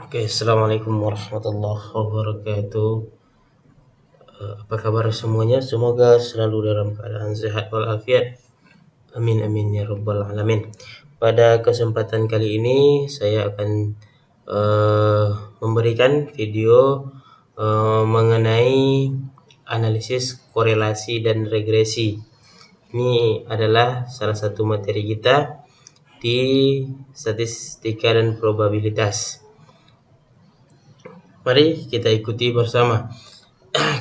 Oke, assalamualaikum warahmatullahi wabarakatuh. Apa kabar semuanya? Semoga selalu dalam keadaan sehat walafiat. Amin amin ya rabbal alamin. Pada kesempatan kali ini saya akan memberikan video mengenai analisis korelasi dan regresi. Ini adalah salah satu materi kita di statistika dan probabilitas. Mari kita ikuti bersama.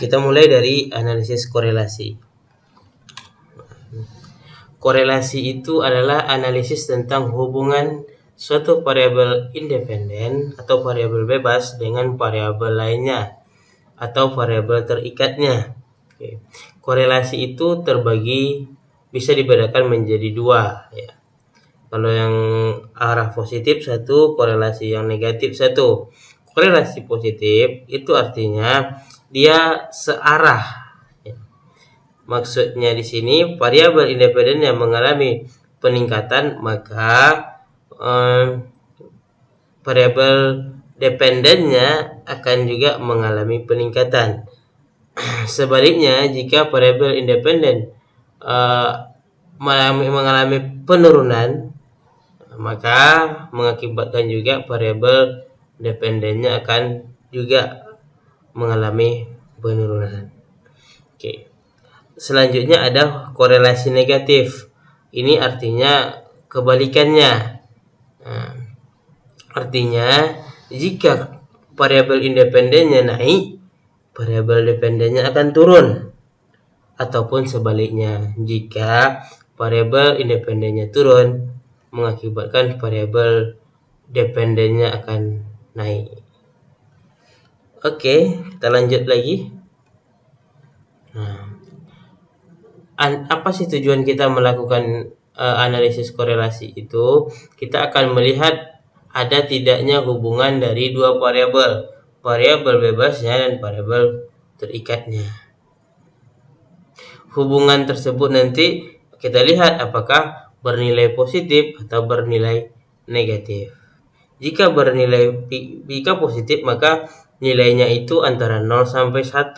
Kita mulai dari analisis korelasi. Korelasi itu adalah analisis tentang hubungan suatu variabel independen atau variabel bebas dengan variabel lainnya atau variabel terikatnya. Oke. Korelasi itu bisa dibedakan menjadi dua, ya. Kalau yang arah positif satu, korelasi yang negatif satu. Korelasi positif itu artinya dia searah. Maksudnya di sini variabel independen yang mengalami peningkatan, maka variabel dependennya akan juga mengalami peningkatan. Sebaliknya, jika variabel independen mengalami penurunan, maka mengakibatkan juga variabel dependennya akan juga mengalami penurunan. Oke. Selanjutnya ada korelasi negatif. Ini artinya kebalikannya. Nah, artinya jika variabel independennya naik, variabel dependennya akan turun. Ataupun sebaliknya, jika variabel independennya turun, mengakibatkan variabel dependennya akan naik. Oke, kita lanjut lagi. Nah, apa sih tujuan kita melakukan analisis korelasi itu? Kita akan melihat ada tidaknya hubungan dari dua variabel, variabel bebasnya dan variabel terikatnya. Hubungan tersebut nanti kita lihat apakah bernilai positif atau bernilai negatif. Jika positif, maka nilainya itu antara 0 sampai 1.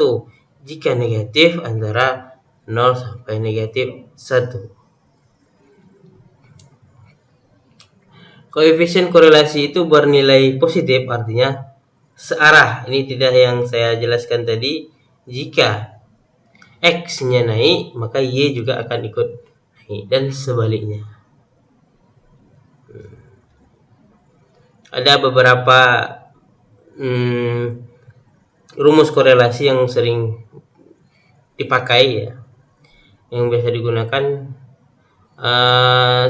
Jika negatif, antara 0 sampai negatif 1. Koefisien korelasi itu bernilai positif, artinya searah. Ini tidak yang saya jelaskan tadi. Jika X-nya naik, maka Y juga akan ikut naik, dan sebaliknya. Ada beberapa rumus korelasi yang sering dipakai, ya, yang biasa digunakan.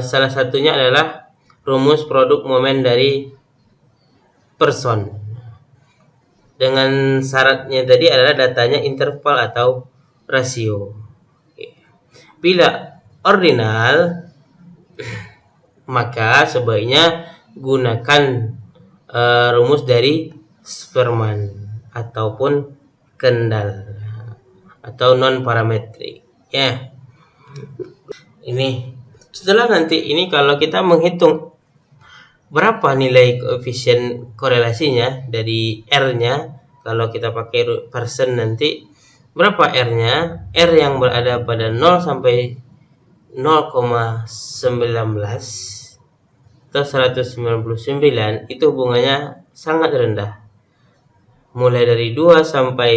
Salah satunya adalah rumus produk momen dari person. Dengan syaratnya tadi adalah datanya interval atau rasio. Bila ordinal, maka sebaiknya gunakan rumus dari Spearman ataupun Kendall atau non parametrik, ya. Ini setelah nanti ini kalau kita menghitung berapa nilai koefisien korelasinya dari R-nya, kalau kita pakai person nanti berapa R-nya? R yang berada pada 0 sampai 0,19 atau 199 itu hubungannya sangat rendah. Mulai dari 2 sampai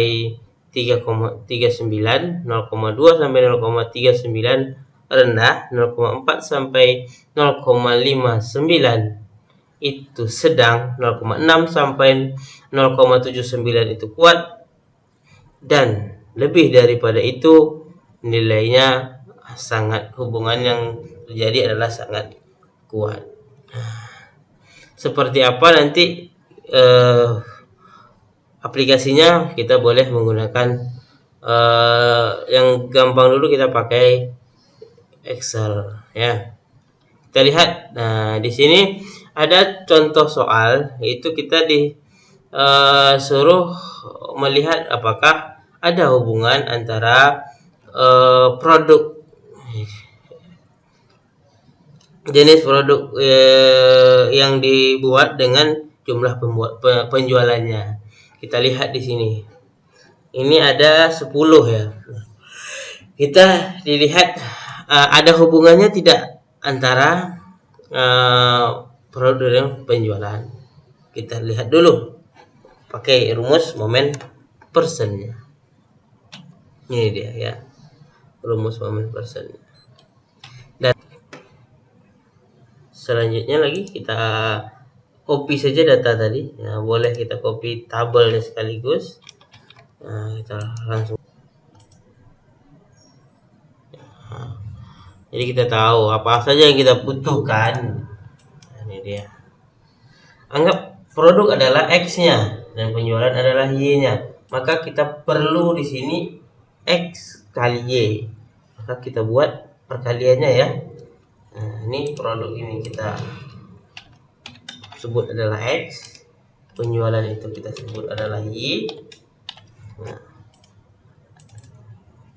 3,39, 0,2 sampai 0,39 rendah, 0,4 sampai 0,59 itu sedang, 0,6 sampai 0,79 itu kuat, dan lebih daripada itu nilainya sangat, hubungan yang terjadi adalah sangat kuat. Seperti apa nanti aplikasinya? Kita boleh menggunakan yang gampang dulu, kita pakai Excel, ya. Kita lihat. Nah, di sini ada contoh soal, yaitu kita disuruh melihat apakah ada hubungan antara produk, jenis produk yang dibuat dengan jumlah penjualannya. Kita lihat di sini. Ini ada 10 ya. Kita dilihat ada hubungannya tidak antara produk dan penjualan. Kita lihat dulu pakai rumus momen persennya. Ini dia ya, rumus momen persen. Dan selanjutnya lagi kita copy saja data tadi ya, boleh kita copy tabelnya sekaligus. Nah, kita langsung jadi kita tahu apa saja yang kita butuhkan. Nah, ini dia. Anggap produk adalah X-nya dan penjualan adalah Y-nya. Maka kita perlu di sini X kali Y. Maka kita buat perkaliannya ya. Nah, ini produk ini kita sebut adalah X. Penjualan itu kita sebut adalah Y. Nah,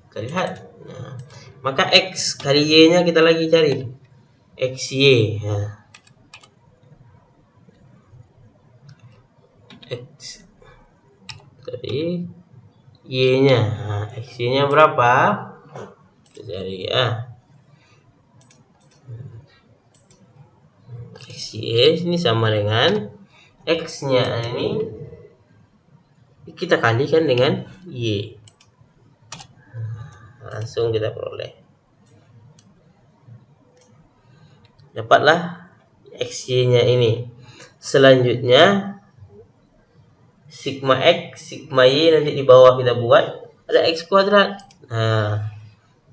kita lihat. Nah, maka X kali Y-nya kita lagi cari. XY. Nah, X dari Y-nya. Nah, XY-nya berapa? Kita cari ya. XY ini sama dengan X-nya ini kita kalikan dengan Y. Langsung kita peroleh. Dapatlah XY-nya ini. Selanjutnya sigma X, sigma Y nanti di bawah kita buat ada X kuadrat. Nah,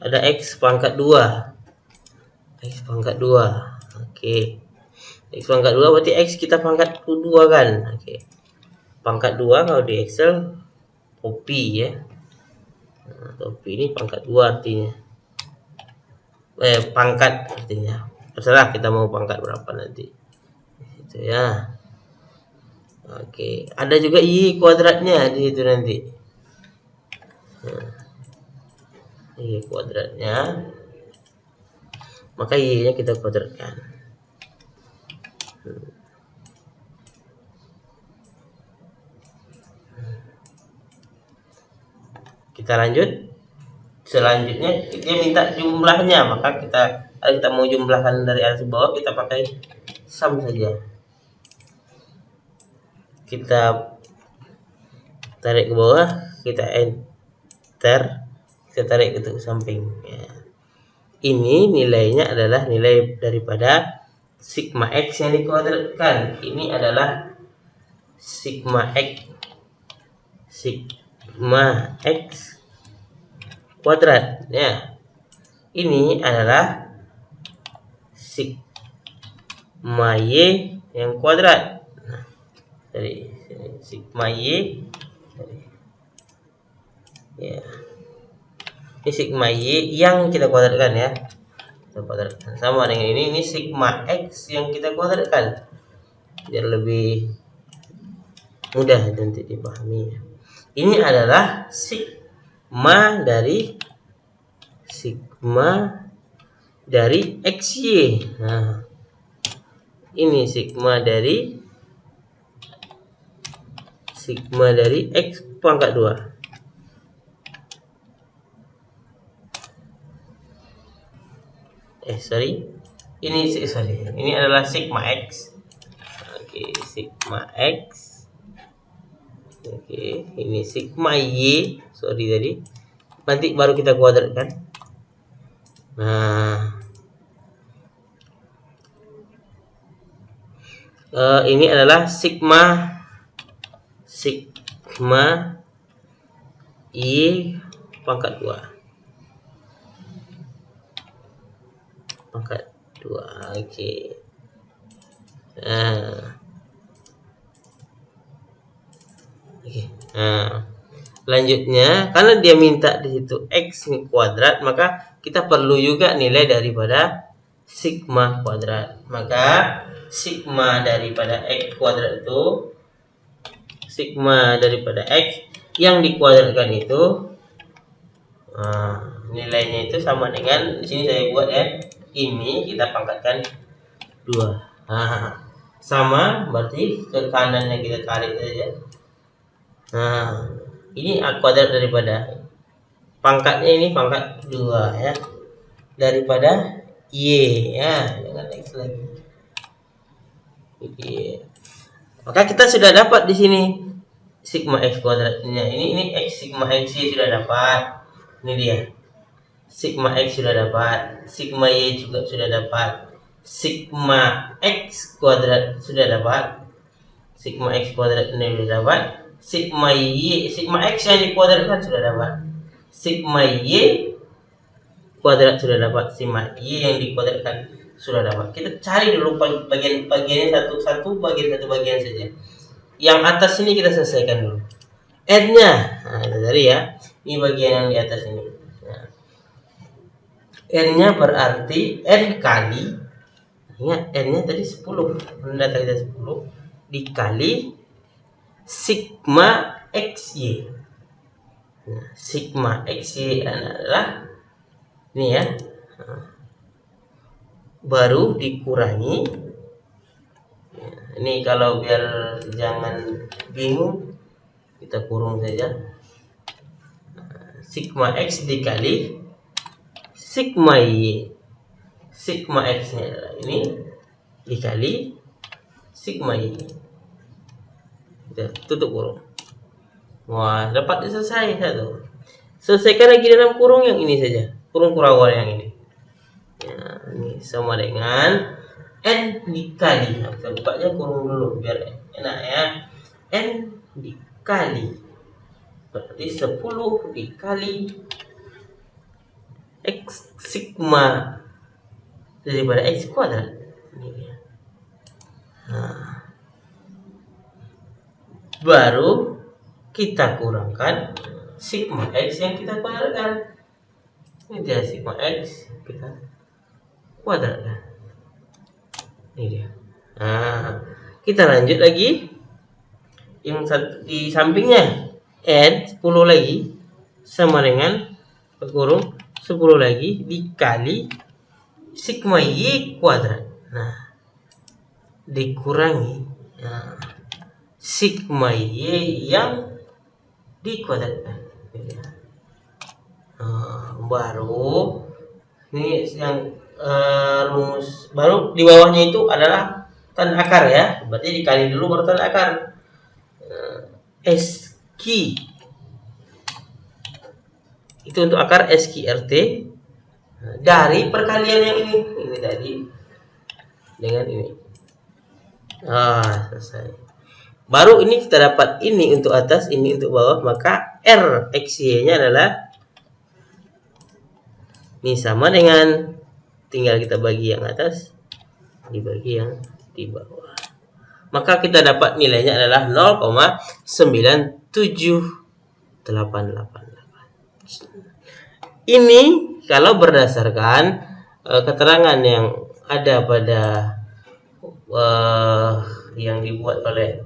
ada X pangkat 2. X pangkat 2. Oke. X pangkat 2 berarti X kita pangkat 2 kan. Oke. Pangkat 2 kalau di Excel copy ya. Nah, copy ini pangkat 2 artinya. Pangkat artinya. Terserah kita mau pangkat berapa nanti. Itu ya. Oke, ada juga Y kuadratnya di situ nanti. Nah, Y kuadratnya. Maka Y-nya kita kuadratkan. Kita lanjut. Selanjutnya dia minta jumlahnya, maka kita mau jumlahkan dari atas bawah, kita pakai sum saja. Kita tarik ke bawah, kita enter, kita tarik ke samping ya. Ini nilainya adalah nilai daripada sigma X yang dikuadratkan. Ini adalah sigma X kuadrat ya. Ini adalah sigma Y yang kuadrat. Nah, dari sini sigma Y ya. Ini sigma Y yang kita kuadratkan ya. Kita kuadratkan sama dengan ini sigma X yang kita kuadratkan. Biar lebih mudah nanti dipahami. Ini adalah sigma dari XY. Nah, ini sigma dari X pangkat 2. Ini adalah sigma X. Oke, sigma X. Oke, ini sigma Y. Tadi. Nanti baru kita kuadratkan. Nah, ini adalah sigma Y pangkat 2. Pangkat 2. Oke. Nah. Oke. Nah, selanjutnya karena dia minta di situ X kuadrat, maka kita perlu juga nilai daripada sigma kuadrat. Maka sigma daripada X kuadrat itu, sigma daripada X yang dikuadratkan itu nilainya itu sama dengan di sini saya buat ya. Ini kita pangkatkan 2. Nah, sama, berarti ke kanannya kita tarik saja. Nah, ini A kuadrat daripada pangkatnya, ini pangkat 2 ya, daripada Y ya, dengan X lagi. Oke. Maka kita sudah dapat di sini sigma X kuadratnya. Ini X, sigma X Y sudah dapat. Ini dia. Sigma X sudah dapat, sigma Y juga sudah dapat, sigma X kuadrat sudah dapat, sigma X kuadrat ini sudah dapat, sigma X yang dikuadratkan sudah dapat, sigma Y kuadrat sudah dapat, sigma Y yang dikuadratkan sudah dapat. Kita cari dulu bagian-bagiannya satu-satu, bagian saja. Yang atas ini kita selesaikan dulu. N-nya, nah itu tadi ya. Ini bagian yang di atas ini. Nah, N-nya berarti N kali, ingat N-nya tadi 10, data kita 10 dikali sigma XY. Nah, sigma XY adalah ini ya. Baru dikurangi. Ini kalau biar jangan bingung, kita kurung saja. Sigma X dikali sigma Y. Sigma X nya adalah ini dikali sigma Y. Kita tutup kurung. Wah, dapat selesai satu. Selesaikan lagi dalam kurung yang ini saja. Kurung Kurawal yang ini. Ya, ini sama dengan N dikali. Nah, kita bukanya kurung dulu biar enak ya. N dikali, berarti 10 dikali X sigma daripada X kuadrat. Ini dia. Nah, baru kita kurangkan sigma X yang kita kuadratkan. Ini dia sigma X kita kuadratkan. Ini dia. Nah, kita lanjut lagi. Yang di sampingnya N 10 lagi sama dengan kurung 10 lagi dikali sigma Y kuadrat. Nah, dikurangi sigma Y yang dikuadratkan. Baru ini yang rumus baru di bawahnya itu adalah tanda akar ya. Berarti dikali dulu baru tanda akar. SQ itu untuk akar SQRT dari perkalian yang ini tadi dengan ini. Selesai. Baru ini kita dapat ini untuk atas, ini untuk bawah, maka R XY nya adalah ini sama dengan, tinggal kita bagi yang atas dibagi yang di bawah. Maka kita dapat nilainya adalah 0,97888. Ini kalau berdasarkan keterangan yang ada pada yang dibuat oleh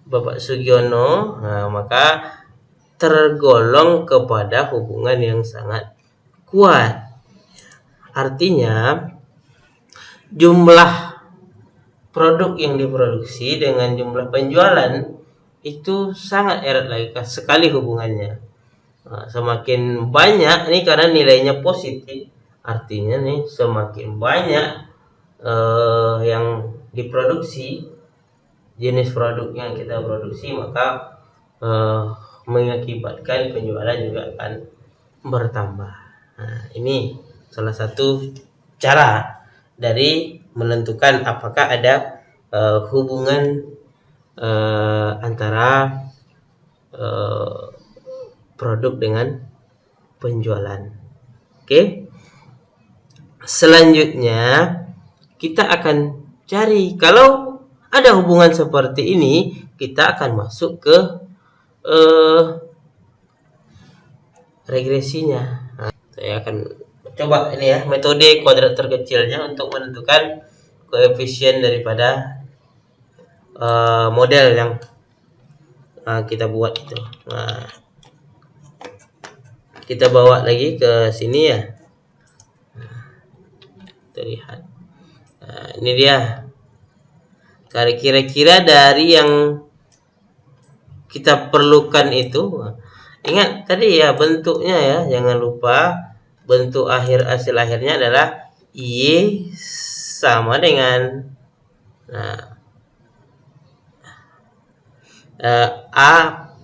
Bapak Sugiono, maka tergolong kepada hubungan yang sangat kuat. Artinya jumlah produk yang diproduksi dengan jumlah penjualan itu sangat erat lagi sekali hubungannya. Semakin banyak nih karena nilainya positif, artinya nih semakin banyak yang diproduksi, jenis produk yang kita produksi, maka mengakibatkan penjualan juga akan bertambah. Nah, ini salah satu cara dari menentukan apakah ada hubungan antara produk dengan penjualan. Oke. Selanjutnya kita akan cari, kalau ada hubungan seperti ini, kita akan masuk ke regresinya. Nah, saya akan coba ini ya, metode kuadrat terkecilnya untuk menentukan koefisien daripada model yang kita buat itu. Nah, kita bawa lagi ke sini ya. Terlihat. Nah, ini dia. Kira-kira dari yang kita perlukan itu, ingat tadi ya bentuknya ya, jangan lupa bentuk hasil akhirnya adalah Y sama dengan A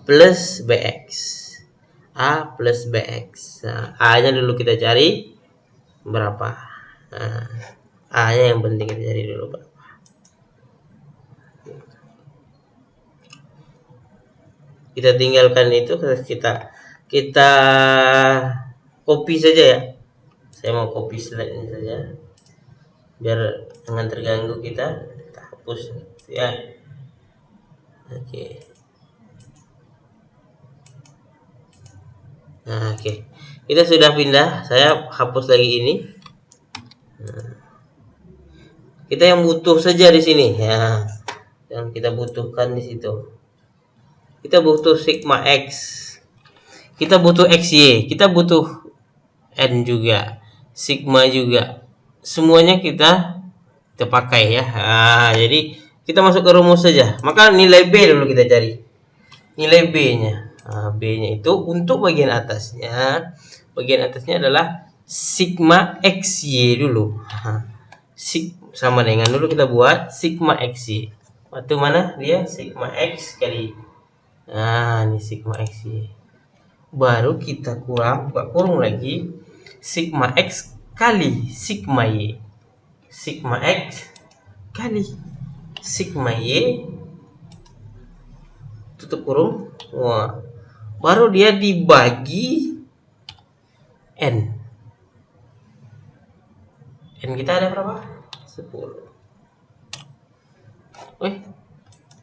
plus BX. A plus BX. Nah, A-nya dulu kita cari berapa. Nah, A-nya yang penting kita cari dulu berapa. Kita tinggalkan itu, kita copy saja ya. Saya mau copy slide ini saja biar jangan terganggu kita hapus ya. Oke. Nah, oke. Kita sudah pindah, saya hapus lagi ini. Nah, kita yang butuh saja di sini ya. Yang kita butuhkan di situ. Kita butuh sigma X. Kita butuh XY, kita butuh N juga, sigma juga. Semuanya kita pakai ya. Nah, jadi kita masuk ke rumus saja. Maka nilai B dulu kita cari. Nilai B-nya. Nah, B-nya itu untuk bagian atasnya. Bagian atasnya adalah sigma XY dulu. Nah, sama dengan dulu kita buat sigma XY. Waktu mana dia? Sigma X kali. Nah, ini sigma XY. Baru kita kurung lagi sigma X kali sigma Y. Sigma X kali sigma Y tutup kurung. Wah, baru dia dibagi N. N kita ada berapa? 10. Wih,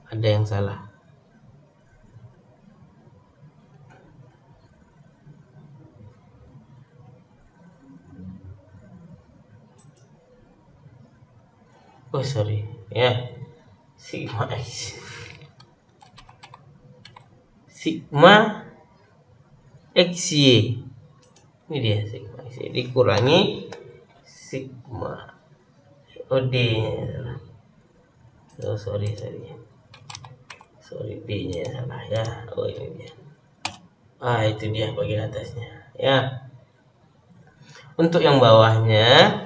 ada yang salah. Oh sorry ya, sigma X XY ini dia sigma XY dikurangi sigma D nya. Oh sorry D nya salah ya. Oh ini dia. Itu dia bagian atasnya ya. Untuk yang bawahnya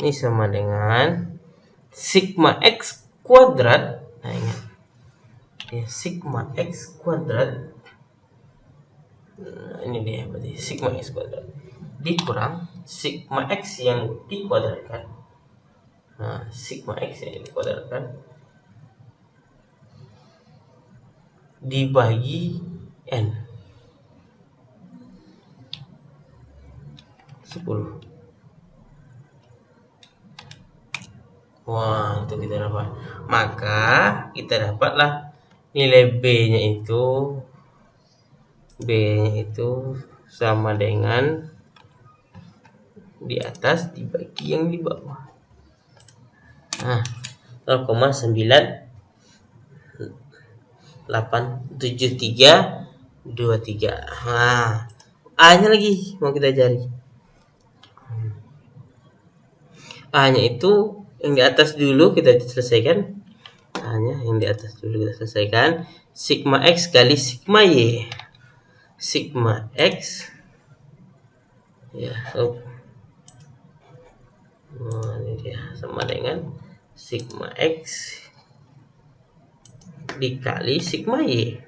ini sama dengan sigma X kuadrat. Nah, ingat ya, sigma X kuadrat. Nah, ini dia berarti sigma X kuadrat dikurang sigma X yang dikuadratkan. Nah, sigma X yang dikuadratkan dibagi N 10. Wah, itu kita dapat. Maka kita dapatlah nilai B-nya itu sama dengan di atas dibagi yang di bawah. Nah, 0,987323. Nah, A-nya lagi mau kita cari. A-nya itu yang di atas dulu kita selesaikan. A-nya yang di atas dulu kita selesaikan. Sigma X kali sigma Y. Sigma X ya, ini dia sama dengan sigma X dikali sigma Y.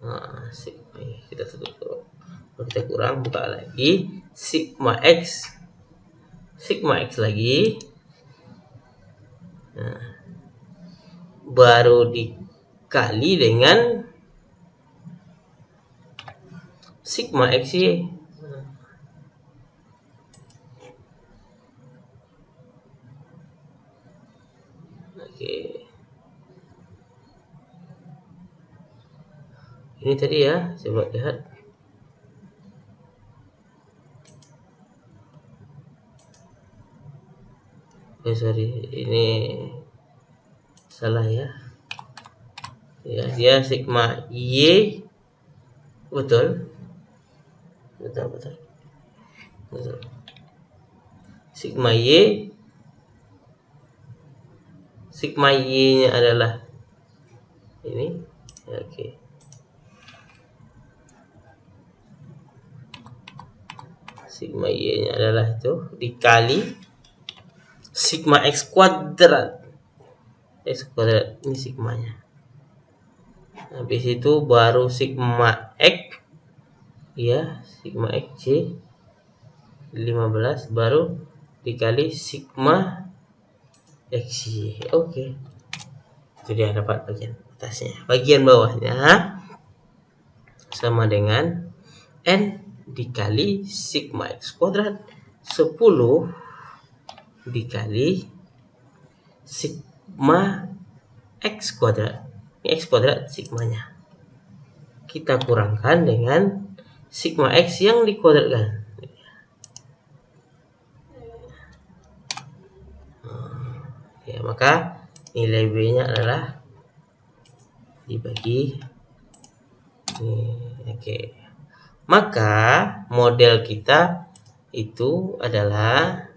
Nah, sigma Y kita tutup kurung. Kita kurang, buka lagi sigma X lagi. Nah, baru dikali dengan sigma XY. Oke. Ini tadi ya, coba lihat. Sorry, ini salah ya. Ya, dia sigma Y. Betul. Sigma Y sigma Y-nya adalah ini. Oke. Sigma Y-nya adalah itu dikali sigma X kuadrat. X kuadrat ini sigmanya. Habis itu baru sigma X, ya, sigma X C 15 baru dikali sigma X Y. Oke. Itu dia dapat bagian atasnya. Bagian bawahnya sama dengan N dikali sigma X kuadrat 10 dikali sigma X kuadrat. Ini X kuadrat sigmanya. Kita kurangkan dengan sigma X yang dikuadratkan. Ya, maka nilai B-nya adalah dibagi ini. Oke. Maka model kita itu adalah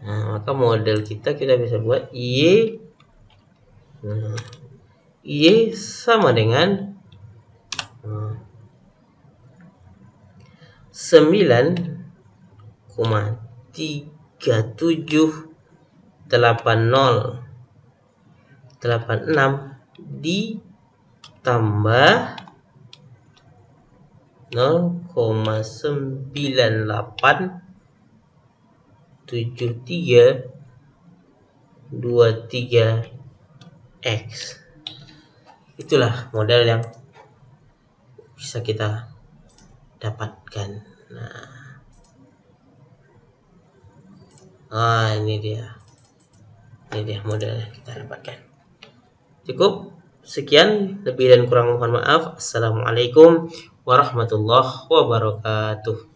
maka model kita bisa buat Y. Y sama dengan 9,3786 ditambah 0,987323X. Itulah model yang bisa kita dapatkan. Ini dia model yang kita dapatkan. Cukup sekian, lebih dan kurang mohon maaf. Assalamualaikum warahmatullahi wabarakatuh.